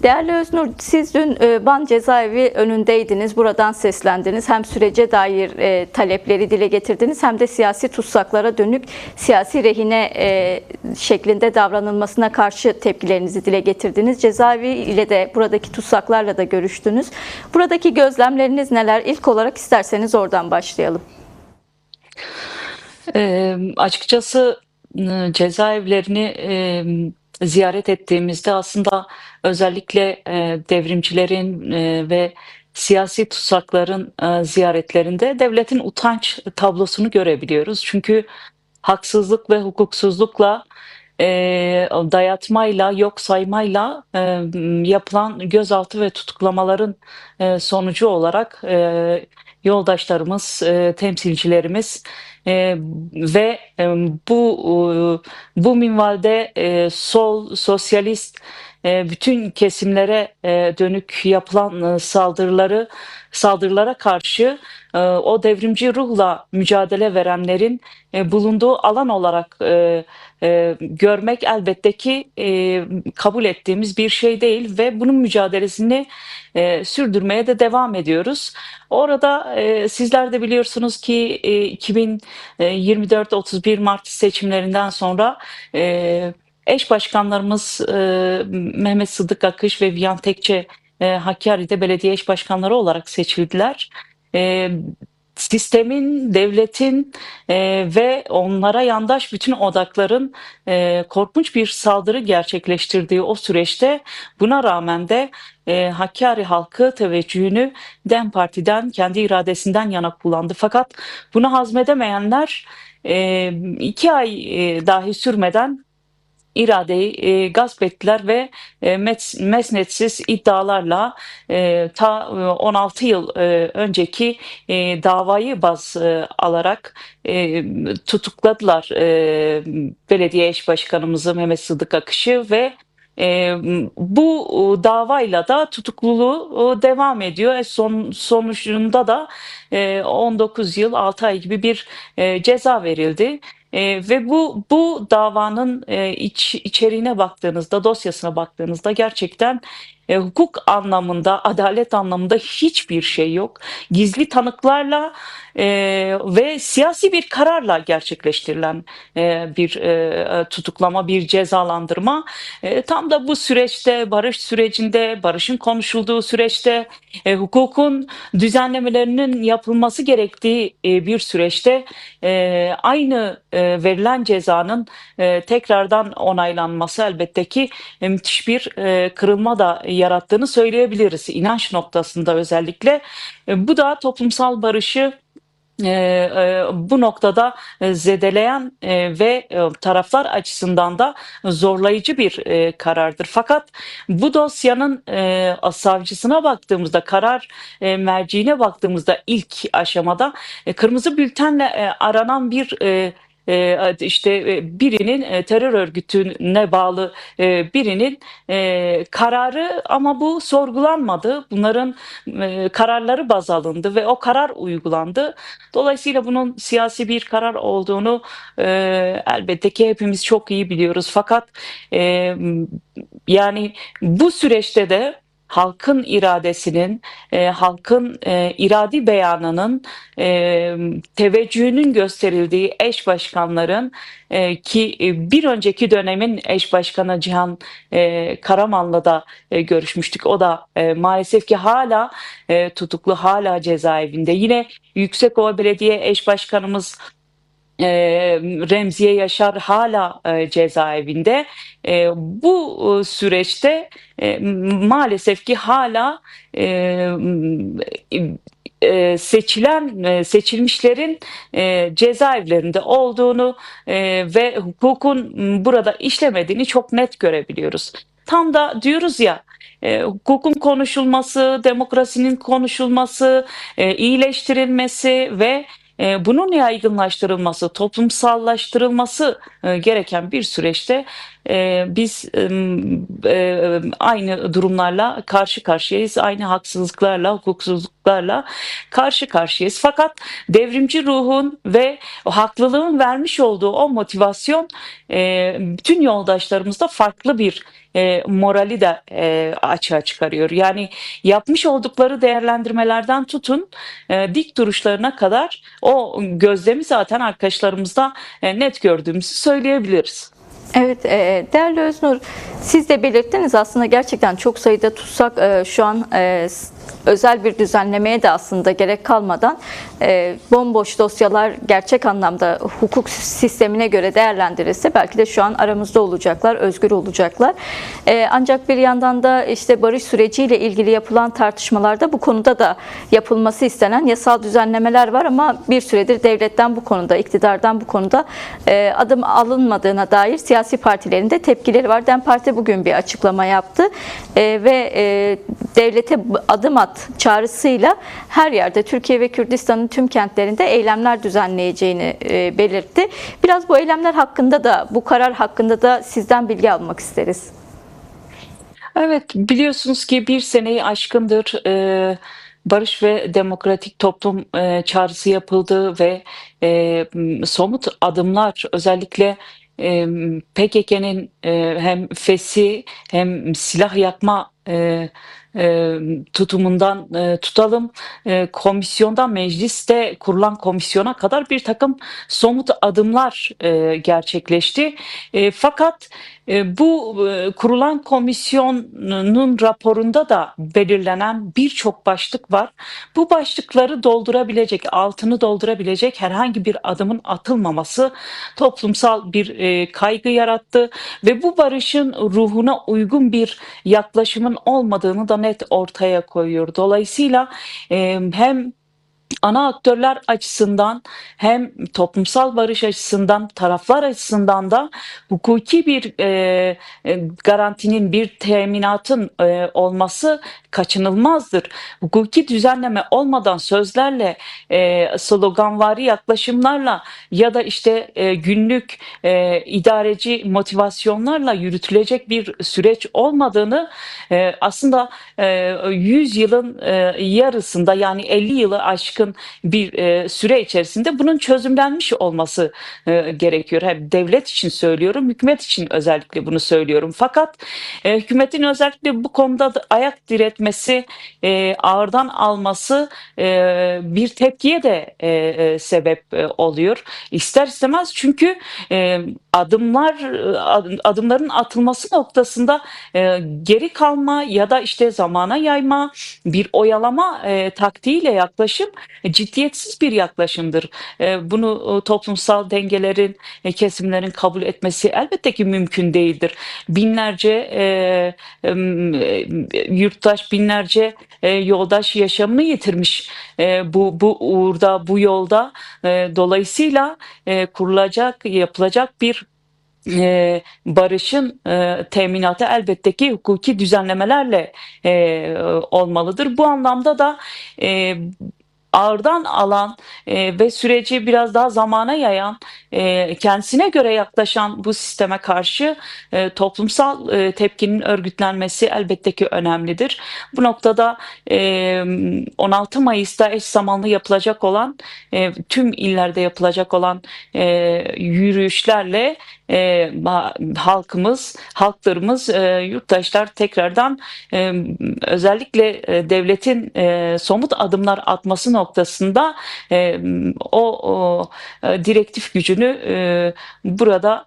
Değerli Öznur, siz dün Van cezaevi önündeydiniz. Buradan seslendiniz. Hem sürece dair talepleri dile getirdiniz hem de siyasi tutsaklara dönük siyasi rehine şeklinde davranılmasına karşı tepkilerinizi dile getirdiniz. Cezaevi ile de buradaki tutsaklarla da görüştünüz. Buradaki gözlemleriniz neler? İlk olarak isterseniz oradan başlayalım. Açıkçası cezaevlerini ziyaret ettiğimizde aslında özellikle devrimcilerin ve siyasi tutsakların ziyaretlerinde devletin utanç tablosunu görebiliyoruz. Çünkü haksızlık ve hukuksuzlukla, dayatmayla, yok saymayla yapılan gözaltı ve tutuklamaların sonucu olarak yoldaşlarımız, temsilcilerimiz ve bu minvalde sol, sosyalist bütün kesimlere dönük yapılan saldırılara karşı o devrimci ruhla mücadele verenlerin bulunduğu alan olarak görmek elbette ki kabul ettiğimiz bir şey değil ve bunun mücadelesini sürdürmeye de devam ediyoruz. Orada sizler de biliyorsunuz ki 2024 31 Mart seçimlerinden sonra eş başkanlarımız Mehmet Sıddık Akış ve Viyan Tekçe Hakkari'de belediye eş başkanları olarak seçildiler. E, Sistemin, devletin ve onlara yandaş bütün odakların korkunç bir saldırı gerçekleştirdiği o süreçte buna rağmen de Hakkari halkı teveccühünü DEM Parti'den, kendi iradesinden yana kullandı. Fakat bunu hazmedemeyenler 2 ay dahi sürmeden iradeyi gasp ettiler ve mesnetsiz iddialarla ta 16 yıl önceki davayı baz alarak tutukladılar belediye eş başkanımızı Mehmet Sıddık Akış'ı ve e, bu davayla da tutukluluğu devam ediyor. Sonucunda da 19 yıl 6 ay gibi bir ceza verildi. Ve bu davanın içeriğine baktığınızda, dosyasına baktığınızda gerçekten hukuk anlamında, adalet anlamında hiçbir şey yok. Gizli tanıklarla ve siyasi bir kararla gerçekleştirilen bir tutuklama, bir cezalandırma. Tam da bu süreçte, barış sürecinde, barışın konuşulduğu süreçte, hukukun düzenlemelerinin yapılması gerektiği bir süreçte aynı verilen cezanın tekrardan onaylanması elbette ki müthiş bir kırılma da yarattığını söyleyebiliriz. İnanç noktasında özellikle. Bu da toplumsal barışı bu noktada zedeleyen ve taraflar açısından da zorlayıcı bir karardır. Fakat bu dosyanın savcısına baktığımızda, karar merciine baktığımızda ilk aşamada kırmızı bültenle aranan bir işte birinin terör örgütüne bağlı birinin kararı ama bu sorgulanmadı. Bunların kararları baz alındı ve o karar uygulandı. Dolayısıyla bunun siyasi bir karar olduğunu elbette ki hepimiz çok iyi biliyoruz. Fakat e, yani bu süreçte de halkın iradesinin, halkın iradi beyanının, teveccühünün gösterildiği eş başkanların ki bir önceki dönemin eş başkanı Cihan Karaman'la da görüşmüştük. O da maalesef ki hala tutuklu, hala cezaevinde. Yine Yüksekova Belediye eş başkanımız Remziye Yaşar hala cezaevinde. Bu süreçte maalesef ki hala seçilmişlerin cezaevlerinde olduğunu ve hukukun burada işlemediğini çok net görebiliyoruz. Tam da diyoruz ya, hukukun konuşulması, demokrasinin konuşulması, iyileştirilmesi ve bunun yaygınlaştırılması, toplumsallaştırılması gereken bir süreçte biz aynı durumlarla karşı karşıyayız. Aynı haksızlıklarla, hukuksuzluklarla karşı karşıyayız. Fakat devrimci ruhun ve o haklılığın vermiş olduğu o motivasyon bütün yoldaşlarımızda farklı bir morali de açığa çıkarıyor. Yani yapmış oldukları değerlendirmelerden tutun dik duruşlarına kadar o gözlemi zaten arkadaşlarımızda net gördüğümüzü söyleyebiliriz. Evet, değerli Öznur, siz de belirttiniz aslında gerçekten çok sayıda tutsak şu an özel bir düzenlemeye de aslında gerek kalmadan bomboş dosyalar gerçek anlamda hukuk sistemine göre değerlendirilse belki de şu an aramızda olacaklar, özgür olacaklar. Ancak bir yandan da işte barış süreciyle ilgili yapılan tartışmalarda bu konuda da yapılması istenen yasal düzenlemeler var ama bir süredir devletten bu konuda, iktidardan bu konuda adım alınmadığına dair siyasi partilerin de tepkileri var. DEM Parti bugün bir açıklama yaptı ve devlete adım at çağrısıyla her yerde Türkiye ve Kürdistan'ın tüm kentlerinde eylemler düzenleyeceğini belirtti. Biraz bu eylemler hakkında da, bu karar hakkında da sizden bilgi almak isteriz. Evet, biliyorsunuz ki bir seneyi aşkındır barış ve demokratik toplum çağrısı yapıldı ve somut adımlar özellikle PKK'nın hem fesih hem silah yakma tutumundan tutalım komisyondan mecliste kurulan komisyona kadar bir takım somut adımlar gerçekleşti. Fakat bu kurulan komisyonun raporunda da belirlenen birçok başlık var. Bu başlıkları doldurabilecek, altını doldurabilecek herhangi bir adımın atılmaması toplumsal bir kaygı yarattı ve bu barışın ruhuna uygun bir yaklaşımın olmadığını da net ortaya koyuyor. Dolayısıyla hem ana aktörler açısından hem toplumsal barış açısından taraflar açısından da hukuki bir garantinin bir teminatın olması kaçınılmazdır. Hukuki düzenleme olmadan sözlerle sloganvari yaklaşımlarla ya da işte günlük idareci motivasyonlarla yürütülecek bir süreç olmadığını aslında 100 yılın yarısında yani 50 yılı aşkın bir süre içerisinde bunun çözümlenmiş olması gerekiyor. Hem devlet için söylüyorum, hükümet için özellikle bunu söylüyorum. Fakat hükümetin özellikle bu konuda da ayak diretmesi, ağırdan alması bir tepkiye de sebep oluyor. İster istemez çünkü adımların atılması noktasında geri kalma ya da işte zamana yayma, bir oyalama taktiğiyle yaklaşım ciddiyetsiz bir yaklaşımdır. Bunu toplumsal dengelerin, kesimlerin kabul etmesi elbette ki mümkün değildir. Binlerce yurttaş, binlerce yoldaş yaşamını yitirmiş bu uğurda, bu yolda. Dolayısıyla kurulacak, yapılacak bir barışın teminatı elbette ki hukuki düzenlemelerle olmalıdır. Bu anlamda da ağırdan alan ve süreci biraz daha zamana yayan, kendisine göre yaklaşan bu sisteme karşı toplumsal tepkinin örgütlenmesi elbette ki önemlidir. Bu noktada 16 Mayıs'ta eş zamanlı yapılacak olan, tüm illerde yapılacak olan yürüyüşlerle halklarımız, yurttaşlar tekrardan özellikle devletin somut adımlar atması noktasında o direktif gücünü burada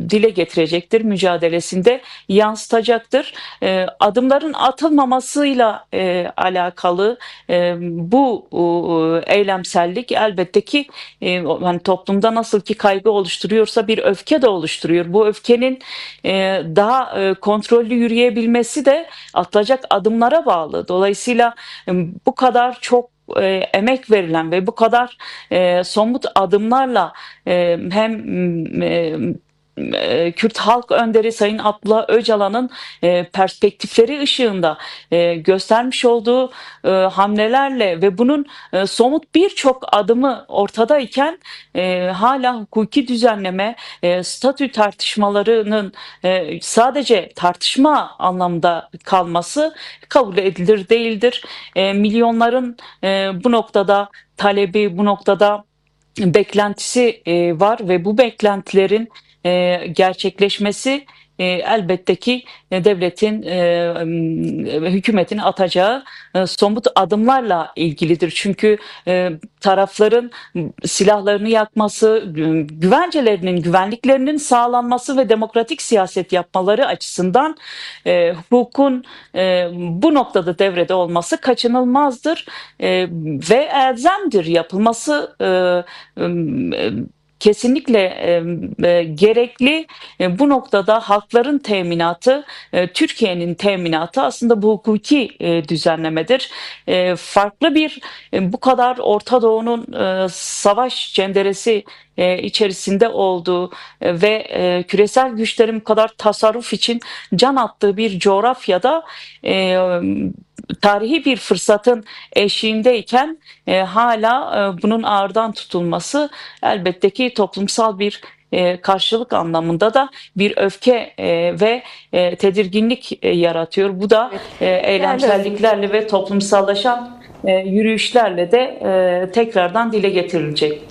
dile getirecektir, mücadelesinde yansıtacaktır. Adımların atılmamasıyla alakalı bu eylemsellik elbette ki hani toplumda nasıl ki kaygı oluşturuyorsa bir öfke de oluşturuyor. Bu öfkenin daha kontrollü yürüyebilmesi de atılacak adımlara bağlı. Dolayısıyla bu kadar çok emek verilen ve bu kadar somut adımlarla hem Kürt Halk Önderi Sayın Abdullah Öcalan'ın perspektifleri ışığında göstermiş olduğu hamlelerle ve bunun somut birçok adımı ortadayken hala hukuki düzenleme, statü tartışmalarının sadece tartışma anlamda kalması kabul edilir değildir. Milyonların bu noktada talebi, bu noktada beklentisi var ve bu beklentilerin gerçekleşmesi elbette ki devletin, hükümetin atacağı somut adımlarla ilgilidir. Çünkü tarafların silahlarını yakması, güvencelerinin, güvenliklerinin sağlanması ve demokratik siyaset yapmaları açısından hukukun bu noktada devrede olması kaçınılmazdır ve elzemdir. Yapılması kesinlikle gerekli. Bu noktada halkların teminatı, Türkiye'nin teminatı aslında bu hukuki düzenlemedir. Farklı bir bu kadar Orta Doğu'nun savaş cenderesi içerisinde olduğu ve küresel güçlerin bu kadar tasarruf için can attığı bir coğrafyada tarihi bir fırsatın eşiğindeyken hala bunun ağırdan tutulması elbette ki toplumsal bir karşılık anlamında da bir öfke ve tedirginlik yaratıyor. Bu da eylemselliklerle ve toplumsallaşan yürüyüşlerle de tekrardan dile getirilecek.